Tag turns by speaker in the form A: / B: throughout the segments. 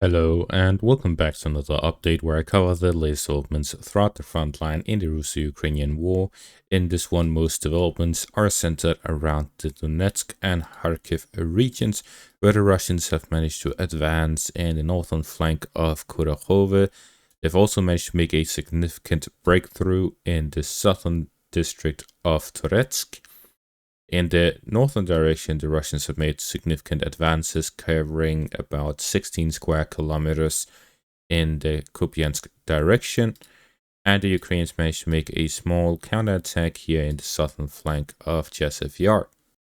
A: Hello and welcome back to another update where I cover the latest developments throughout the front line in the Russo-Ukrainian war. In this one, most developments are centered around the Donetsk and Kharkiv regions, where the Russians have managed to advance in the northern flank of Kurakhove. They've also managed to make a significant breakthrough in the southern district of Toretsk. In the northern direction, the Russians have made significant advances, covering about 16 square kilometers in the Kupiansk direction, and the Ukrainians managed to make a small counterattack here in the southern flank of Chasiv Yar.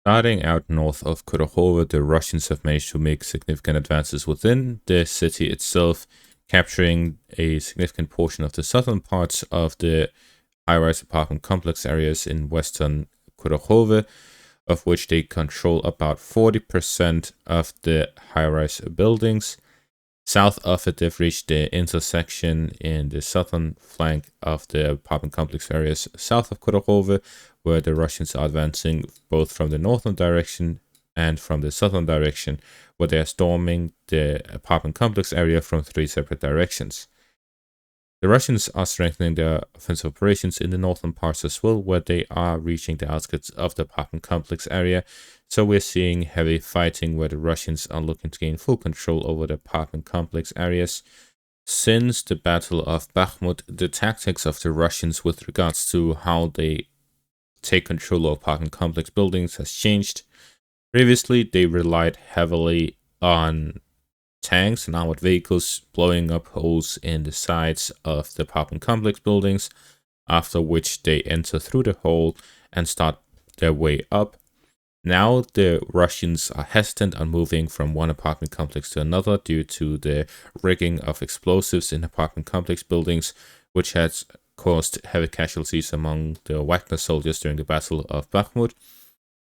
A: Starting out north of Kurakhove, the Russians have managed to make significant advances within the city itself, capturing a significant portion of the southern parts of the high-rise apartment complex areas in western Kurakhove, of which they control about 40% of the high-rise buildings. South of it, they've reached the intersection in the southern flank of the apartment complex areas south of Kurakhove, where the Russians are advancing both from the northern direction and from the southern direction, where they are storming the apartment complex area from 3 separate directions. The Russians are strengthening their offensive operations in the northern parts as well, where they are reaching the outskirts of the apartment complex area. So we're seeing heavy fighting where the Russians are looking to gain full control over the apartment complex areas. Since the Battle of Bakhmut, the tactics of the Russians with regards to how they take control of apartment complex buildings has changed. Previously, they relied heavily on tanks and armored vehicles blowing up holes in the sides of the apartment complex buildings, after which they enter through the hole and start their way up. Now the Russians are hesitant on moving from one apartment complex to another due to the rigging of explosives in apartment complex buildings, which has caused heavy casualties among the Wagner soldiers during the Battle of Bakhmut.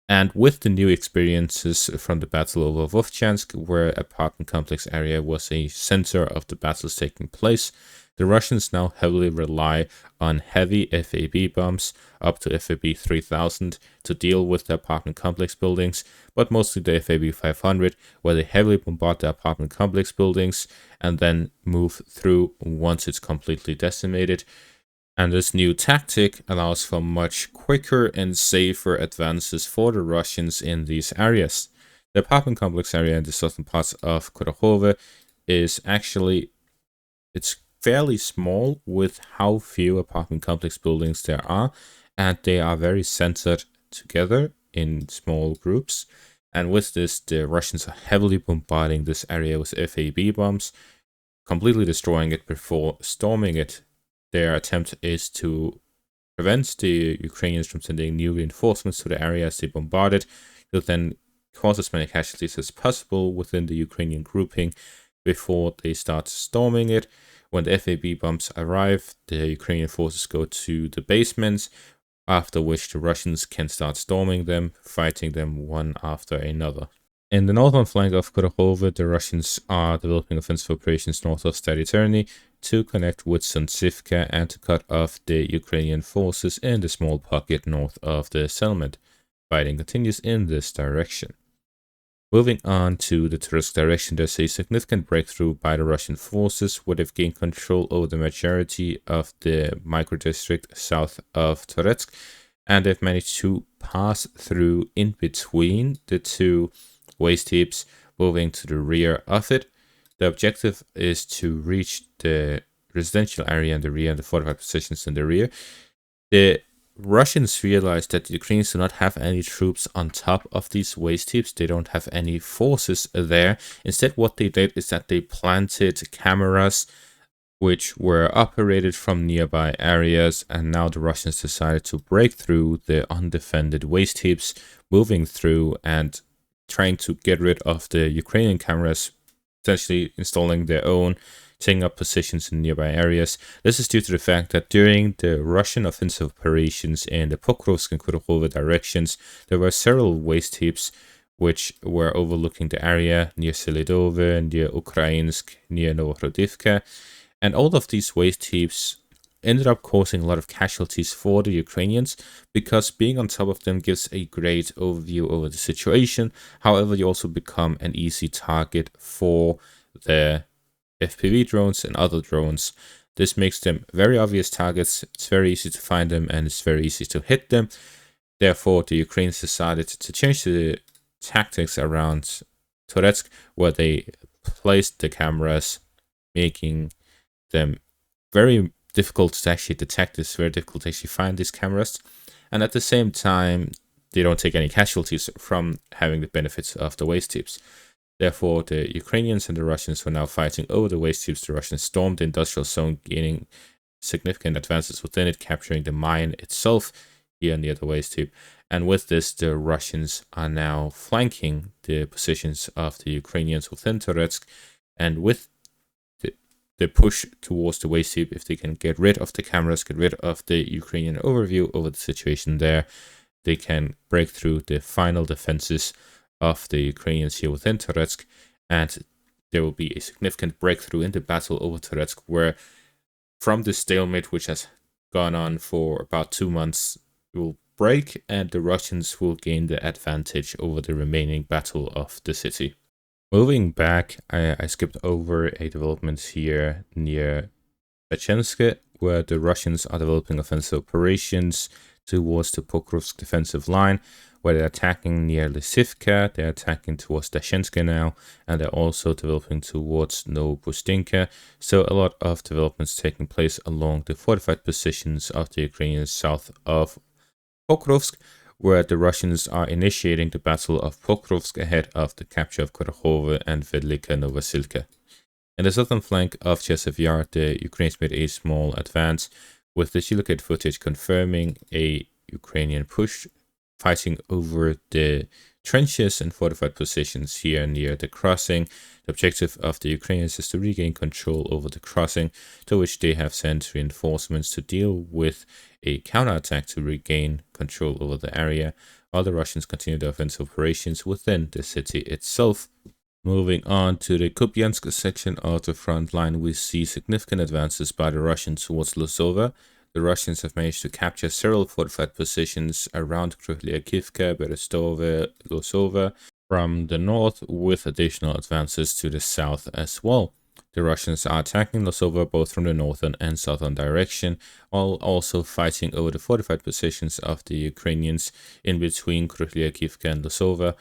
A: And with the new experiences from the battle over Vovchansk, where apartment complex area was a center of the battles taking place, the Russians now heavily rely on heavy FAB bombs up to FAB 3000 to deal with the apartment complex buildings, but mostly the FAB 500, where they heavily bombard the apartment complex buildings and then move through once it's completely decimated. And this new tactic allows for much quicker and safer advances for the Russians in these areas. The apartment complex area in the southern parts of Kurakhove is actually, it's fairly small with how few apartment complex buildings there are, and they are very centered together in small groups. And with this, the Russians are heavily bombarding this area with FAB bombs, completely destroying it before storming it. Their attempt is to prevent the Ukrainians from sending new reinforcements to the area as they bombard it, to then cause as many casualties as possible within the Ukrainian grouping before they start storming it. When the FAB bombs arrive, the Ukrainian forces go to the basements, after which the Russians can start storming them, fighting them one after another. In the northern flank of Kurakhove, the Russians are developing offensive operations north of Stalemate to connect with Sonsivka and to cut off the Ukrainian forces in the small pocket north of the settlement. Fighting continues in this direction. Moving on to the Toretsk direction, there's a significant breakthrough by the Russian forces, where they've gained control over the majority of the micro-district south of Toretsk, and they've managed to pass through in between the two waste heaps, moving to the rear of it. The objective is to reach the residential area in the rear and the fortified positions in the rear. The Russians realized that the Ukrainians do not have any troops on top of these waste heaps. They don't have any forces there. Instead, what they did is that they planted cameras which were operated from nearby areas, and now the Russians decided to break through the undefended waste heaps, moving through and trying to get rid of the Ukrainian cameras, potentially installing their own, taking up positions in nearby areas. This is due to the fact that during the Russian offensive operations in the Pokrovsk and Kurakhove directions, there were several waste heaps which were overlooking the area near Selidove, near Ukrainsk, near Novohrodivka, and all of these waste heaps ended up causing a lot of casualties for the Ukrainians, because being on top of them gives a great overview over the situation. However, you also become an easy target for the FPV drones and other drones. This makes them very obvious targets. It's very easy to find them and it's very easy to hit them. Therefore, the Ukrainians decided to change the tactics around Toretsk, where they placed the cameras, making them very difficult to actually detect. It's very difficult to actually find these cameras. And at the same time, they don't take any casualties from having the benefits of the waste tubes. Therefore, the Ukrainians and the Russians were now fighting over the waste tubes. The Russians stormed the industrial zone, gaining significant advances within it, capturing the mine itself here near the waste tube. And with this, the Russians are now flanking the positions of the Ukrainians within Toretsk. And with the push towards the waste tube, if they can get rid of the cameras, get rid of the Ukrainian overview over the situation there, they can break through the final defenses of the Ukrainians here within Toretsk, and there will be a significant breakthrough in the battle over Toretsk, where from the stalemate, which has gone on for about 2 months, will break and the Russians will gain the advantage over the remaining battle of the city. Moving back, I skipped over a development here near Kupiansk, where the Russians are developing offensive operations towards the Pokrovsk defensive line, where they're attacking near Lysivka, they're attacking towards Decisive now, and they're also developing towards Novopustinka. So a lot of developments taking place along the fortified positions of the Ukrainians south of Pokrovsk, where the Russians are initiating the Battle of Pokrovsk ahead of the capture of Kurakhove and Vedlika Novosilka. In the southern flank of Chasiv Yar, the Ukrainians made a small advance, with the Shilokate footage confirming a Ukrainian push, fighting over the trenches and fortified positions here near the crossing. The objective of the Ukrainians is to regain control over the crossing, to which they have sent reinforcements to deal with a counterattack to regain control over the area, while the Russians continue their offensive operations within the city itself. Moving on to the Kupiansk section of the front line, we see significant advances by the Russians towards Lozova. The Russians have managed to capture several fortified positions around Krukhliakivka, Berestove, Lozova from the north, with additional advances to the south as well. The Russians are attacking Lozova both from the northern and southern direction, while also fighting over the fortified positions of the Ukrainians in between Krukhliakivka and Lozova.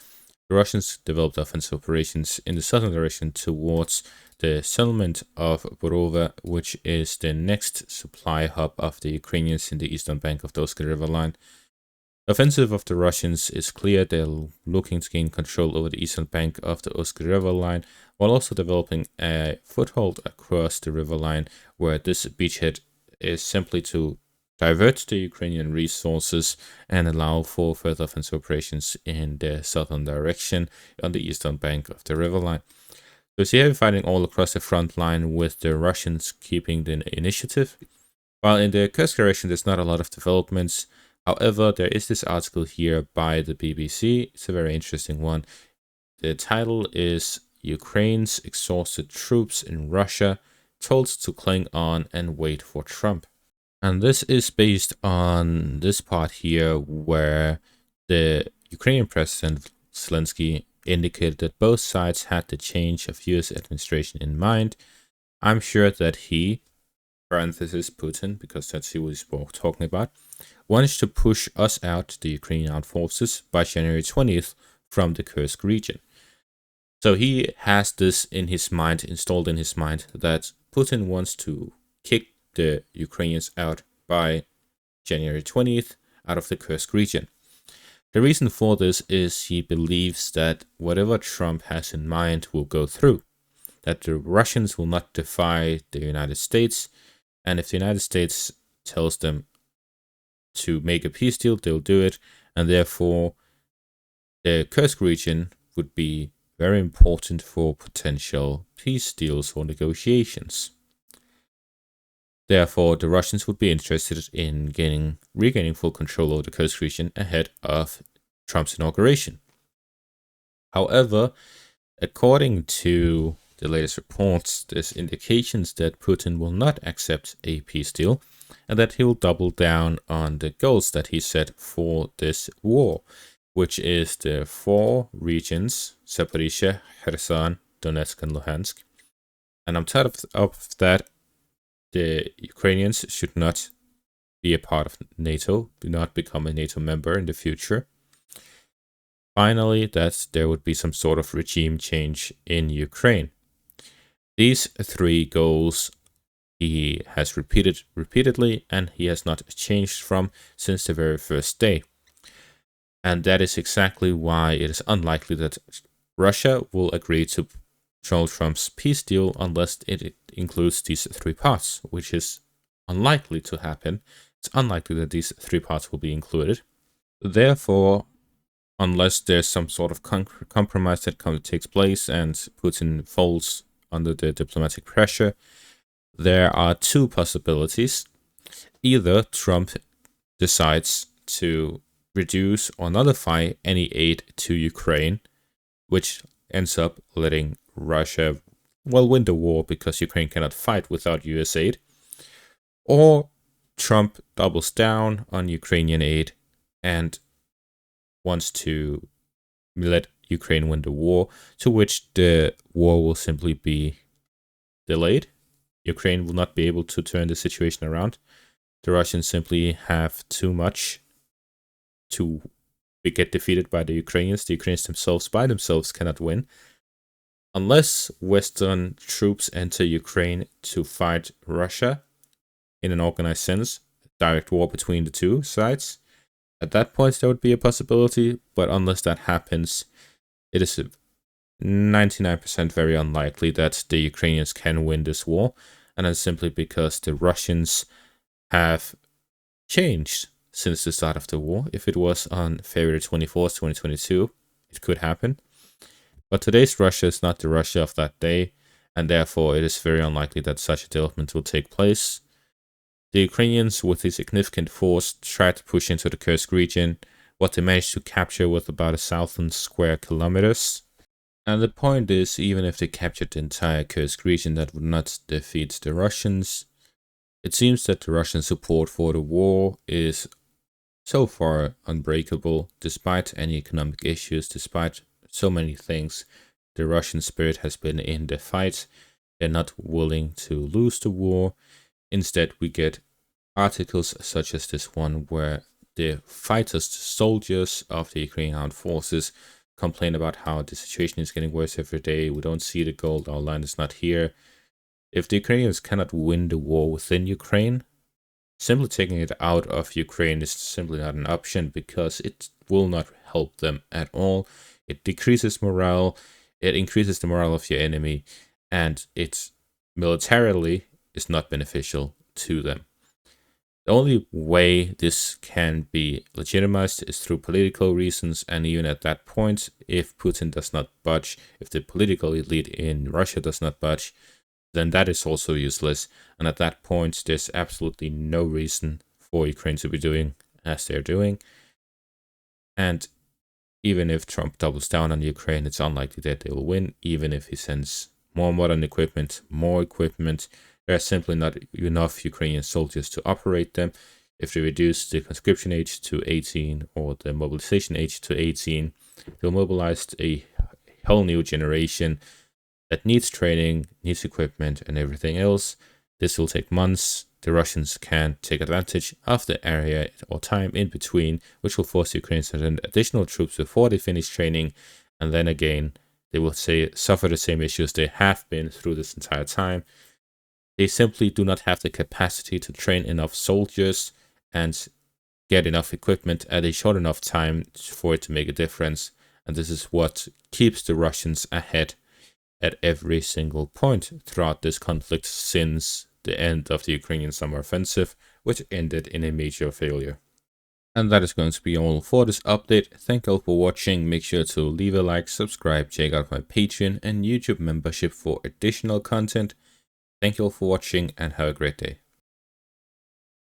A: The Russians developed offensive operations in the southern direction towards the settlement of Borova, which is the next supply hub of the Ukrainians in the eastern bank of the Oskar River line. The offensive of the Russians is clear. They're looking to gain control over the eastern bank of the Oskar River line, while also developing a foothold across the river line, where this beachhead is simply to divert the Ukrainian resources and allow for further offensive operations in the southern direction on the eastern bank of the river line. So see heavy fighting all across the front line, with the Russians keeping the initiative. While in the Kursk direction there's not a lot of developments. However, there is this article here by the BBC. It's a very interesting one. The title is "Ukraine's Exhausted Troops in Russia Told to Cling On and Wait for Trump." And this is based on this part here, where the Ukrainian President Zelensky indicated that both sides had the change of US administration in mind. I'm sure that he, parenthesis Putin, because that's who he's talking about, wanted to push us out, the Ukrainian armed forces, by January 20th from the Kursk region. So he has this in his mind, installed in his mind, that Putin wants to kick the Ukrainians out by January 20th out of the Kursk region. The reason for this is he believes that whatever Trump has in mind will go through, that the Russians will not defy the United States, and if the United States tells them to make a peace deal, they'll do it, and therefore the Kursk region would be very important for potential peace deals or negotiations. Therefore, the Russians would be interested in regaining full control over the Kursk region ahead of Trump's inauguration. However, according to the latest reports, there's indications that Putin will not accept a peace deal and that he'll double down on the goals that he set for this war, which is the 4 regions, Zaporizhia, Kherson, Donetsk, and Luhansk, And on top of that, the Ukrainians should not be a part of NATO, do not become a NATO member in the future. Finally, that there would be some sort of regime change in Ukraine. These three goals he has repeated repeatedly, and he has not changed from since the very first day. And that is exactly why it is unlikely that Russia will agree to Donald Trump's peace deal unless it includes these three parts, which is unlikely to happen. It's unlikely that these three parts will be included. Therefore, unless there's some sort of compromise that takes place and Putin falls under the diplomatic pressure, there are two possibilities. Either Trump decides to reduce or nullify any aid to Ukraine, which ends up letting Russia, win the war because Ukraine cannot fight without US aid, or Trump doubles down on Ukrainian aid and wants to let Ukraine win the war, to which the war will simply be delayed. Ukraine will not be able to turn the situation around. The Russians simply have too much to get defeated by the Ukrainians. The Ukrainians themselves, by themselves, cannot win. Unless Western troops enter Ukraine to fight Russia in an organized sense, direct war between the two sides, at that point there would be a possibility, but unless that happens, it is 99% very unlikely that the Ukrainians can win this war, and that's simply because the Russians have changed since the start of the war. If it was on February 24th, 2022, it could happen. But today's Russia is not the Russia of that day, and therefore it is very unlikely that such a development will take place. The Ukrainians, with a significant force, tried to push into the Kursk region. What they managed to capture was about 1,000 square kilometers. And the point is, even if they captured the entire Kursk region, that would not defeat the Russians. It seems that the Russian support for the war is so far unbreakable, despite any economic issues, despite so many things. The Russian spirit has been in the fight. They're not willing to lose the war. Instead, we get articles such as this one where the fighters, the soldiers of the Ukrainian armed forces, complain about how the situation is getting worse every day. We don't see the gold. Our land is not here. If the Ukrainians cannot win the war within Ukraine, simply taking it out of Ukraine is simply not an option, because it will not help them at all. It decreases morale, it increases the morale of your enemy, and it militarily is not beneficial to them. The only way this can be legitimized is through political reasons, and even at that point, if Putin does not budge, if the political elite in Russia does not budge, then that is also useless. And at that point, there's absolutely no reason for Ukraine to be doing as they're doing. And even if Trump doubles down on Ukraine, it's unlikely that they will win. Even if he sends more modern equipment, more equipment, there are simply not enough Ukrainian soldiers to operate them. If they reduce the conscription age to 18 or the mobilization age to 18, they'll mobilize a whole new generation that needs training, needs equipment, and everything else. This will take months. The Russians can take advantage of the area or time in between, which will force the Ukrainians to send additional troops before they finish training, and then again, they will suffer the same issues they have been through this entire time. They simply do not have the capacity to train enough soldiers and get enough equipment at a short enough time for it to make a difference, and this is what keeps the Russians ahead at every single point throughout this conflict since the end of the Ukrainian summer offensive, which ended in a major failure. And that is going to be all for this update. Thank you all for watching. Make sure to leave a like, subscribe, check out my Patreon and YouTube membership for additional content. Thank you all for watching and have a great day.